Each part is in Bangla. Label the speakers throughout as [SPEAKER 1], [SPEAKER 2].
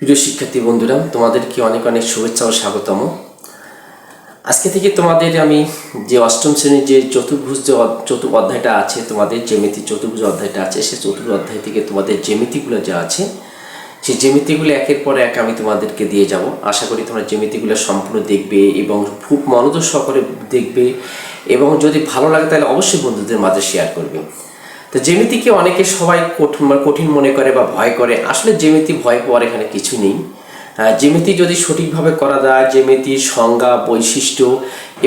[SPEAKER 1] প্রিয় শিক্ষার্থী বন্ধুরা, তোমাদেরকে অনেক অনেক শুভেচ্ছা ও স্বাগতম। আজকে থেকে তোমাদের আমি যে অষ্টম শ্রেণীর যে চতুর্ভুজ অধ্যায়টা আছে, তোমাদের জ্যামিতি চতুর্ভুজ অধ্যায়টা আছে, সেই চতুর্ভুজ অধ্যায় থেকে তোমাদের জ্যামিতিগুলো যা আছে সেই জ্যামিতিগুলো একের পর এক আমি তোমাদেরকে দিয়ে যাব। আশা করি তোমরা জ্যামিতিগুলো সম্পূর্ণ দেখবে এবং খুব মনোযোগ সহকারে দেখবে, এবং যদি ভালো লাগে তাহলে অবশ্যই বন্ধুদের মাঝে শেয়ার করবে। তো জ্যামিতিকে অনেকে সবাই কঠিন মনে করে বা ভয় করে। আসলে জ্যামিতি ভয় পাওয়ার এখানে কিছু নেই। জ্যামিতি যদি সঠিকভাবে করা যায়, জ্যামিতির সংজ্ঞা, বৈশিষ্ট্য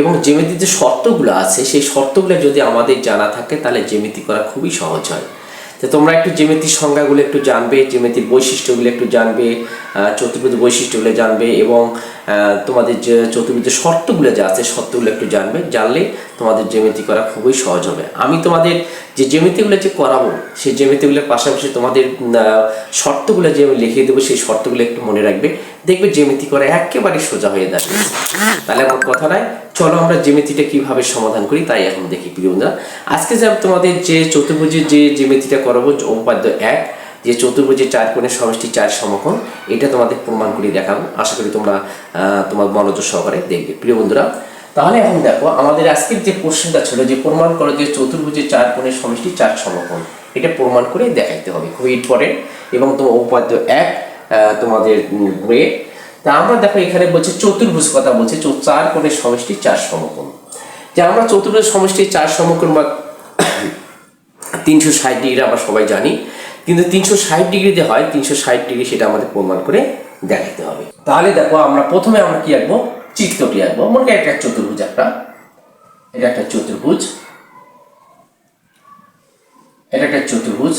[SPEAKER 1] এবং জ্যামিতির যে শর্তগুলো আছে সেই শর্তগুলো যদি আমাদের জানা থাকে তাহলে জ্যামিতি করা খুবই সহজ হয়। তো তোমরা একটু জ্যামিতির সংজ্ঞাগুলো একটু জানবে, জ্যামিতির বৈশিষ্ট্যগুলো একটু জানবে, চতুর্ভুজ বৈশিষ্ট্যগুলো জানবে, এবং তোমাদের যে চতুর্ভুজের শর্তগুলো যা আছে শর্তগুলো একটু জানবে। জানলে তোমাদের জ্যামিতি করা খুবই সহজ হবে। আমি তোমাদের যে জ্যামিতিগুলো যে করাবো সেই জ্যামিতিগুলোর পাশাপাশি তোমাদের শর্তগুলো যে আমি লিখিয়ে দেবো সেই শর্তগুলো একটু মনে রাখবে, দেখবে জ্যামিতি করা একেবারে সোজা হয়ে যাবে। তাহলে আমার কথা নয়, চলো আমরা জ্যামিতিটা কিভাবে সমাধান করি তাই এখন দেখি। প্রিয় বন্ধুরা, আজকে যে তোমাদের যে চতুর্ভুজের যে জ্যামিতিটা করাবো, উপপাদ্য 1, যে চতুর্ভুজের 4 কোণের সমষ্টি 4 সমকোণ, এটা তোমাদের প্রমাণ করে দেখাবো। আশা করি তোমরা তোমার মনোযোগ সহকারে দেখবে। প্রিয় বন্ধুরা, তাহলে এখন দেখো আমাদের আজকের যে প্রশ্নটা ছিল যে প্রমাণ করো যে চতুর্ভুজের 4 কোণের সমষ্টি 4 সমকোণ, এটা প্রমাণ করে দেখাইতে হবে, খুবই ইম্পর্টেন্ট। এবং তোমার উপপাদ্য 1 তোমাদের বইয়ে। তা আমরা দেখো এখানে বলছে চতুর্ভুজ কথা বলছে, 4 কোণের সমষ্টি 4 সমকোণ। যে আমরা চতুর্ভুজ সমষ্টি 4 সমকোণ বা 360 ডিগ্রি আমরা সবাই জানি, কিন্তু 360 ডিগ্রিতে হয় 360 ডিগ্রি, সেটা আমাদের প্রমাণ করে দেখাতে হবে। তাহলে দেখো আমরা প্রথমে কি আঁকবো, চিত্রটি আঁকবো। মনে করি একটা চতুর্ভুজ, এটা একটা চতুর্ভুজ, এটা একটা চতুর্ভুজ,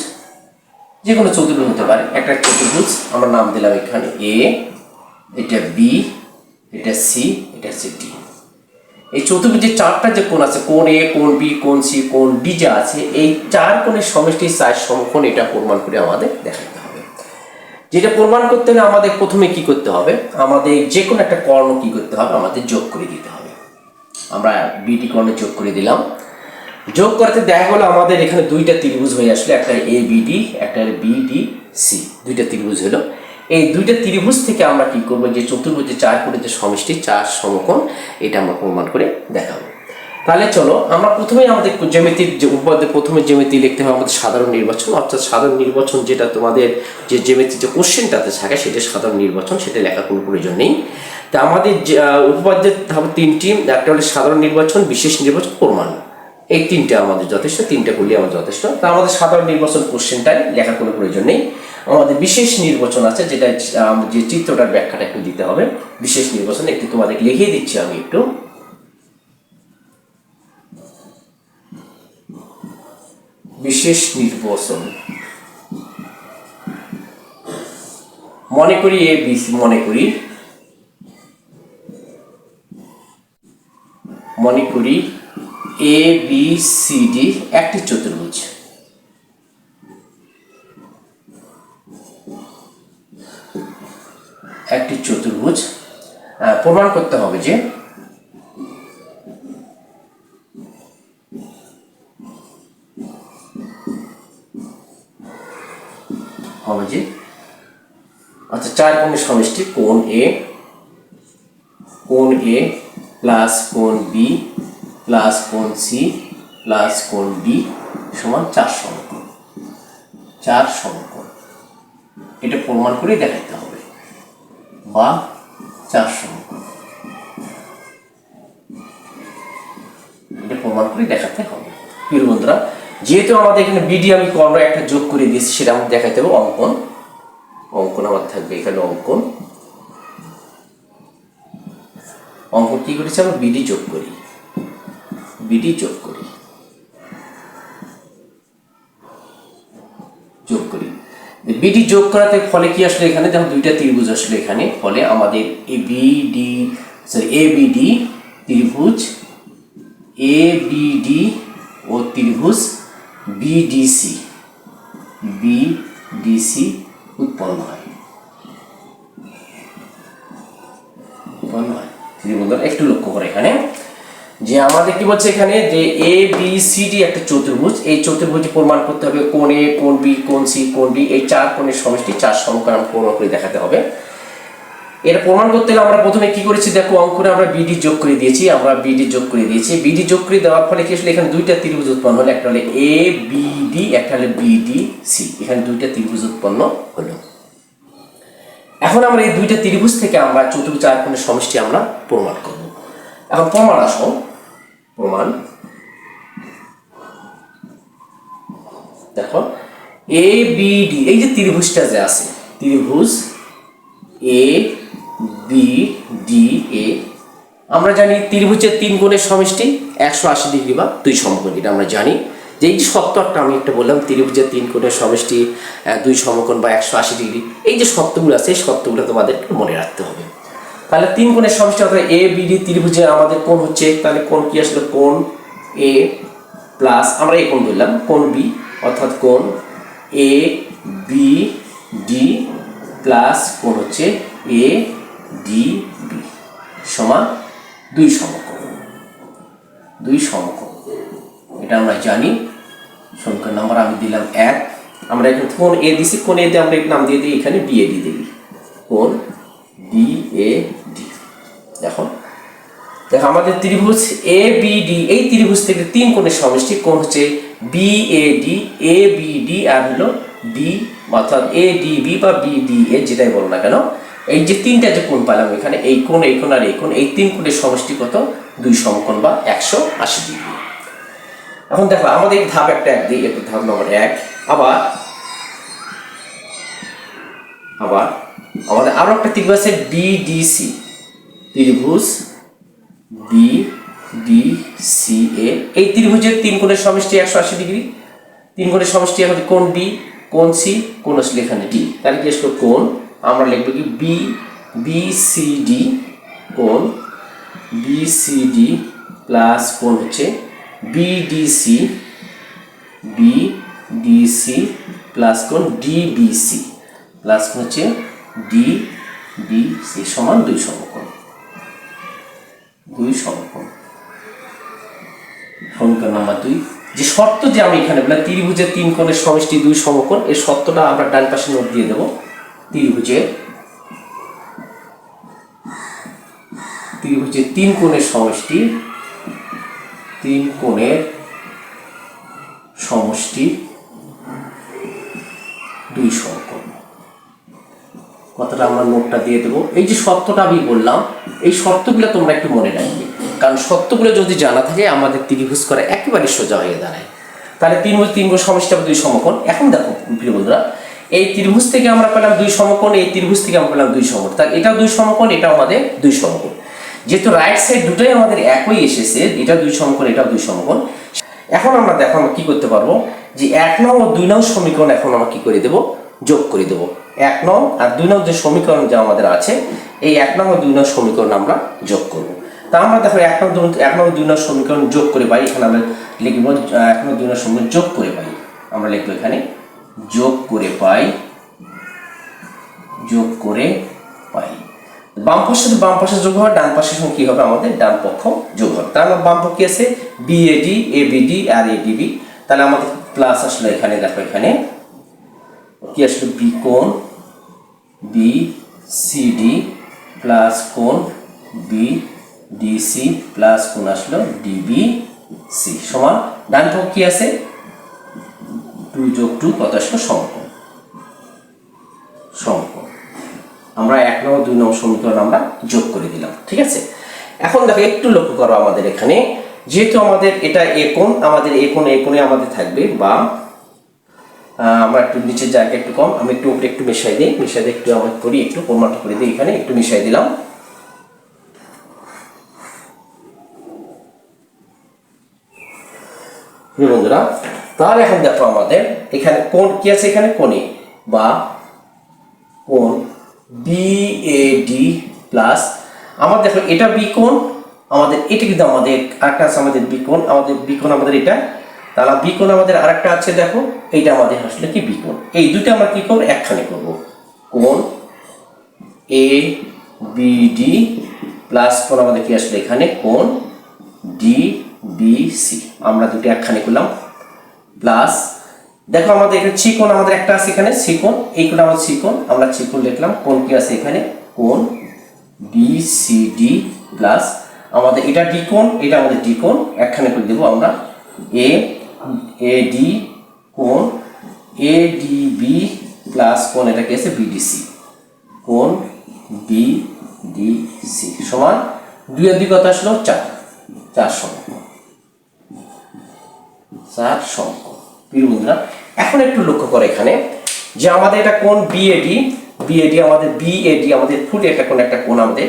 [SPEAKER 1] যে কোনো চতুর্ভুজ হতে পারে। একটা চতুর্ভুজ আমরা নাম দিলাম এখানে এ, এটা বি, এটা সি, এটা হচ্ছে ডি। এই চতুর্ভুজের 4টা যে কোণ আছে, কোণ এ, কোণ বি, কোণ সি, কোণ ডি যা আছে, এই 4 কোণের সমষ্টি 4 সমকোণ, এটা প্রমাণ করে আমাদের দেখাতে হবে। যেটা প্রমাণ করতে হলে আমাদের প্রথমে কি করতে হবে, আমাদের যে কোনো একটা কর্ণ কি করতে হবে, আমাদের যোগ করে দিতে হবে। আমরা বিডি কর্ণে যোগ করে দিলাম। যোগ করতে দেখা গেলো আমাদের এখানে দুইটা ত্রিভুজ হয়ে আসলে, একটা এ বিডি, একটা বিডি সি, দুইটা ত্রিভুজ হলো। এই দুইটা ত্রিভুজ থেকে আমরা কি করবো, যে চতুর্ভুজের 4 কোণের যে সমষ্টি 4 সমকোণ, এটা আমরা প্রমাণ করে দেখাবো। তাহলে চলো আমরা প্রথমেই আমাদের জ্যামিতির যে উপপাদ্যে প্রথমে জ্যামিতি লিখতে হবে আমাদের সাধারণ নির্বাচন, অর্থাৎ সাধারণ নির্বাচন যেটা তোমাদের যে জ্যামিতির যে কোশ্চেনটাতে থাকে সেটা সাধারণ নির্বাচন, সেটা লেখার কোনো প্রয়োজন নেই। তা আমাদের উপপাদ্যের হবে 3টি, একটা হলো সাধারণ নির্বাচন, বিশেষ নির্বাচন, প্রমাণ। এই 3টা আমাদের যথেষ্ট, 3টা করলে আমাদের যথেষ্ট। তা আমাদের সাধারণ নির্বাচন কোশ্চেনটাই লেখার কোনো প্রয়োজন নেই। আমাদের বিশেষ নির্বাচন আছে, যেটা যে চিত্রটার ব্যাখ্যাটা একটু দিতে হবে। বিশেষ নির্বাচন একটু তোমাদের লিখিয়ে দিচ্ছি আমি একটু। বিশেষ নির্বাচন মনে করি এ বি সি, মনে করি এ বি সি ডি একটি চতুর্ভুজ। একটি চতুর্ভুজ প্রমাণ করতে হবে যে আচ্ছা 4 কোণের সমষ্টি কোণ এ প্লাস কোণ বি প্লাস কোণ সি প্লাস কোণ ডি সমান 4 সমকোণ। 4 সমকোণ এটা প্রমাণ করে দেখাতে হবে, বা 4 সমকোণ এটা প্রমাণ করে দেখাতে হবে। প্রিয় বন্ধুরা, যেহেতু আমাদের এখানে বিডি আমি কর্ণ একটা যোগ করে দিয়েছি, সেটা আমাদের দেখাতে হবে। অঙ্কন আমার থাকবে এখানে, অঙ্কন কি করেছি আমরা, বিডি যোগ করি, বিডি যোগ করাতে ফলে কি আসলে, এখানে দেখো দুইটা ত্রিভুজ আসলে এখানে, ফলে আমাদের এ বিডি ত্রিভুজ এ বিডি ও ত্রিভুজ বিডিসি উৎপন্ন হয়। বন্ধুরা একটু লক্ষ্য করে এখানে যে যে আমাদের কি বলছে এখানে যে এ বি সি ডি একটা চতুর্ভুজ, এই চতুর্ভুজটি প্রমাণ করতে হবে কোণ এ, কোণ বি, কোণ সি, কোণ ডি, এই চার কোণের সমষ্টি, চার সমকোণ প্রমাণ করে দেখাতে হবে। এটা প্রমাণ করতে হলে আমরা প্রথমে কি করেছি দেখো, অঙ্কনে আমরা বিডি যোগ করে দিয়েছি, বিডি যোগ করে দেওয়ার ফলে কি আসলে এখানে দুইটা ত্রিভুজ উৎপন্ন হলো, একটা হলো এ বি ডি, একটা হলো বি ডি সি, এখানে দুইটা ত্রিভুজ উৎপন্ন হলো। এখন আমরা এই দুইটা ত্রিভুজ থেকে আমরা চতুর্ভুজ চার কোণের সমষ্টি আমরা প্রমাণ করব। এখন প্রমাণ আসো, প্রমাণ দেখো এ বি ডি, এই যে ত্রিভুজটা যে আছে, ত্রিভুজ এ বি ডি এ, আমরা জানি ত্রিভুজের তিন কোণের সমষ্টি 180 ডিগ্রি বা দুই সমকোণ, এটা আমরা জানি। যে এই যে সত্যটা আমি একটা বললাম, ত্রিভুজের তিন কোণের সমষ্টি দুই সমকোণ বা 180 ডিগ্রি, এই যে সত্যগুলো আছে এই সত্যগুলো তোমাদের মনে রাখতে হবে। তাহলে তিন কোণের সমষ্টি অর্থাৎ এ বি ডি ত্রিভুজে আমাদের কোণ হচ্ছে, তাহলে কোণ কি আসলে কোণ এ প্লাস আমরা এই কোণ ধরলাম কোণ বি, অর্থাৎ কোণ এ বি ডি প্লাস কোণ হচ্ছে এ ডি বি সমান দুই সমকোণ, দুই সমকোণ, এটা আমরা জানি। সমীকরণ নাম্বার আমি দিলাম 1। আমরা এখন কোণ এ দিছি, কোণ এ দিয়ে আমরা নাম দিয়ে দিই এখানে বি এ ডি দিই, কোণ বি এ ডি। দেখো দেখো আমাদের ত্রিভুজ এ বি ডি, এই ত্রিভুজ থেকে তিন কোণের সমষ্টি কোণ হচ্ছে B A D, A B D আর হলো বি, অর্থাৎ এ ডি বি বা বি ডি এ, যেটাই বলো না কেন, এই যে তিনটা যে কোণ পেলাম এখানে, এই কোণ, এই কোণ আর এই কোণ, এই তিন কোণের সমষ্টি কত, দুই সমকোণ বা 180 ডিগ্রি। এখন দেখো আমাদের ধাপ একটা এক দিই, একটু ধাপ নম্বর 1। আবার আমাদের আরো একটা ত্রিভুজ আছে বিডিসি, ত্রিভুজ বি ডি সি এ, এই ত্রিভুজের তিন কোণের সমষ্টি 180 ডিগ্রি, তিন কোণের সমষ্টি আমাদের কোণ বি, কোণ সি, কোণ আসলে এখানে ডি, তাহলে কি আসলে কোণ আমরা লিখবো কি বি বি সি ডি, কোণ বি সি ডি প্লাস কোণ হচ্ছে B D C, B D C plus কোণ ডি বি সি প্লাস কোণ হচ্ছে ডি বি সি সমান দুই সমকোণ, দুই সমকোণ। সমীকরণ নাম্বার 2, যে শর্ত যে আমি এখানে বললাম ত্রিভুজের তিন কোণের সমষ্টি দুই সমকোণ, এই শর্তটা আমরা ডান পাশে নোট দিয়ে দেব। ত্রিভুজের তিন কোণের সমষ্টি, তিন কোণের সমষ্টি দুই সমকোণ, কথাটা আমরা নোটটা দিয়ে দেবো। এই যে শর্তটা আমি বললাম, এই শর্তগুলো তোমরা একটু মনে রাখবে, কারণ শর্তগুলো যদি জানা থাকে আমাদের ত্রিভুজ করা একেবারে সোজা হয়ে দাঁড়ায়। তাহলে তিন কোণ সমষ্টি হবে দুই সমকোণ। এখন দেখো প্রিয় বন্ধুরা, এই ত্রিভুজ থেকে আমরা পেলাম দুই সমকোণ, এই ত্রিভুজ থেকে আমরা পেলাম দুই সমকোণ, তাহলে এটাও দুই সমকোণ, এটাও আমাদের দুই সমকোণ। যেহেতু রাইট সাইড দুটোই আমাদের একই এসেছে, এটা দুই সমকোণ, এটাও দুই সমকোণ। এখন আমরা দেখো আমরা কি করতে পারবো, যে 1 নং ও 2 নং সমীকরণ এখন আমরা কি করে দেব, যোগ করে দেব। 1 নং আর 2 নং যে সমীকরণ যা আমাদের আছে, এই 1 নং ও 2 নং সমীকরণ আমরা যোগ করব। তা আমরা দেখো 1 নং 2 নং সমীকরণ যোগ করে পাই, এখানে আমরা লিখব 1 নং 2 নং সমীকরণ যোগ করে পাই, আমরা লিখব এখানে যোগ করে পাই, যোগ করে পাই। বাম পাশে যোগ হয়, ডান পাশের সঙ্গে কি হবে, আমাদের ডান পক্ষ যোগ হবে। তাহলে বাম পক্ষ কি আছে, বিএডি, এবিডি আর এডিবি, তাহলে আমাদের প্লাস আসলে এখানে দেখো এখানে কি আসলে বি কোণ বি সিডি প্লাস কোণ বি ডিসি প্লাস কোণ আসলো ডিবি সি সমান ডান পক্ষ কি আছে 2 যোগ 2 কত আসলো সমকোণ, সমকোণ। আমরা 1 নং 2 নং সমীকরণ আমরা যোগ করে দিলাম, ঠিক আছে। এখন দেখো একটু লক্ষ্য করো আমাদের এখানে, যেহেতু আমাদের এটা এ কোণ, আমাদের এ কোণে আমাদের থাকবে বা আমরা একটু নিচের জায়গা একটু কম, আমি একটু উপরে একটু মিশাই দিই, একটু আমরা করি, একটু প্রমাণটা করে দিই, এখানে একটু মিশাই দিলাম। বন্ধুরা তাহলে এখন দেখো আমাদের এখানে কোণ কি আছে, এখানে কোণে বা কোণ বিএডি প্লাস আমাদের দেখো এটা বি কোণ, আমাদের এটা কিন্তু আমাদের আরেকটা আছে, আমাদের বি কোণ, আমাদের এটা, তাহলে বি কোণ আমাদের আরেকটা আছে, দেখো এইটা আমাদের আসলে কি বি কোণ। এই দুটো আমরা কি করব, একখানে করব, কোণ এ বি ডি প্লাস কোণ আমাদের কি আসলে এখানে কোণ ডি বি সি আমরা দুটো একখানে করলাম প্লাস দেখো আমাদের এখানে চিকোণ আমাদের একটা আছে এখানে চিকোণ এই কোণ আমাদের চিকোণ আমরা চিকোণ লিখলাম কোণ কি আছে এখানে কোণ বি সি ডি প্লাস আমাদের এটা ডি কোণ এটা আমাদের ডি কোণ একখানে করে দেবো আমরা এ এ ডি কোণ এ ডি বি প্লাস কোণ এটা কি আছে বিডিসি কোণ বি ডি সি সমান 2 এর 2 কত আসলো 4 4 সমকোণ 4 সমকোণ প্রিয় বন্ধুরা এখন একটু লক্ষ্য করো এখানে যে আমাদের এটা কোণ বিএডি বিএডি আমাদের বিএডি আমাদের ফুটে একটা কোণ আমাদের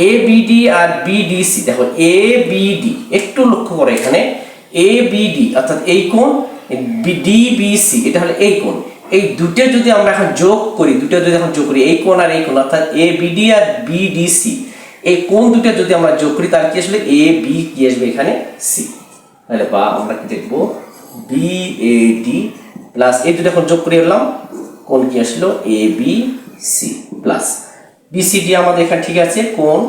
[SPEAKER 1] এবিডি আর বিডিসি দেখো এবিডি একটু লক্ষ্য করো এখানে এবিডি অর্থাৎ এই কোণ ডিবিসি এটা হলো এই কোণ এই দুটো যদি আমরা এখন যোগ করি এই কোণ আর এই কোণ অর্থাৎ এবিডি আর বিডিসি এই কোণ দুটো যদি আমরা যোগ করি তাহলে কি আসলে এ বি কি আসবে এখানে সি তাহলে বা আমরা কি দেখবো বিএডি প্লাস এই দুটো এখন যোগ করে এলাম কোণ কি আসলো A B C plus BCD আমাদের এখানে ঠিক আছে কোণ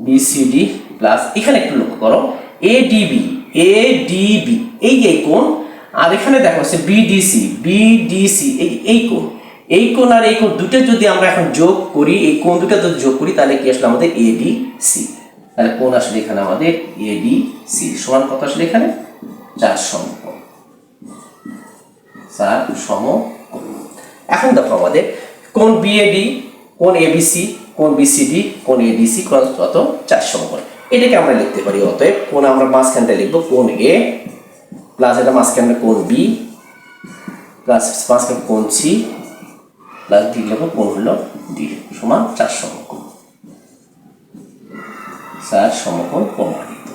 [SPEAKER 1] বিসিডি প্লাস এখানে একটু লক্ষ্য করো এডিবি এই যে কোণ আর এখানে দেখো হচ্ছে বিডিসি এই কোণ আর এই কোণ দুটো যদি আমরা এখন যোগ করি এই কোণ দুটো যদি যোগ করি তাহলে কি আসলে আমাদের এডিসি তাহলে কোণ আসলে এখানে আমাদের এডিসি সমান কত আসলে এখানে 4 সমকোণ 4 সমকোণ এখন দেখো আমাদের কোণ বিএডি কোণ এবিসি কোণ বিসিডি কোণ এডিসি কত 4 সমকোণ এটাকে আমরা লিখতে পারি অতএব কোণ আমরা মাঝখানটা লিখবো কোণ এ প্লাস এটা মাঝখানে কোণ বি প্লাস মাঝখানে কোণ সি প্লাস ডি লিখবো কোণ হলো ডি সমান 4 সমকোণ 4 সমকোণ প্রমাণিত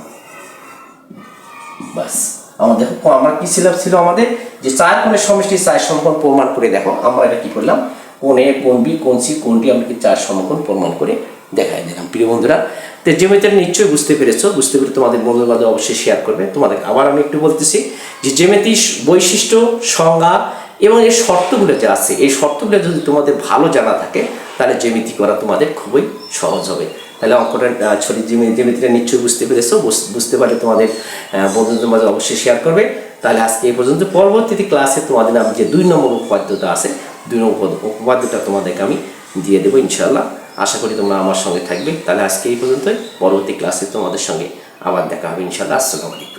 [SPEAKER 1] বাস আমাদের দেখো আমরা কি ছিল আমাদের যে 4 কোণের সমষ্টি 4 সমকোণ প্রমাণ করে দেখো আমরা এটা কি করলাম কোণ এ কোণ বি কোণ সি কোণ ডি আমরা কি 4 সমকোণ প্রমাণ করে দেখাই দিলাম প্রিয় বন্ধুরা তো জ্যামিতিটা নিশ্চয়ই বুঝতে পেরে তোমাদের বন্ধুদের মাঝে অবশ্যই শেয়ার করবে তোমাদের আবার আমি একটু বলতেছি যে জ্যামিতির বৈশিষ্ট্য সংজ্ঞা এবং এই শর্তগুলো যে আছে এই শর্তগুলো যদি তোমাদের ভালো জানা থাকে তাহলে জ্যামিতি করা তোমাদের খুবই সহজ হবে তাহলে অঙ্কটা জ্যামিতিটা নিশ্চয়ই বুঝতে পারলে তোমাদের বন্ধুদের মাঝে অবশ্যই শেয়ার করবে তাহলে আজকে এই পর্যন্ত পরবর্তী ক্লাসে তোমাদের আমি যে 2 নম্বর উপপাদ্যটা আছে 2 নম্বর উপপাদ্যটা তোমাদেরকে আমি দিয়ে দেবো ইনশাআল্লাহ আশা করি তোমরা আমার সঙ্গে থাকবে তাহলে আজকে এই পর্যন্তই পরবর্তী ক্লাসে তোমাদের সঙ্গে আবার দেখা হবে ইনশাআল্লাহ আসসালামু আলাইকুম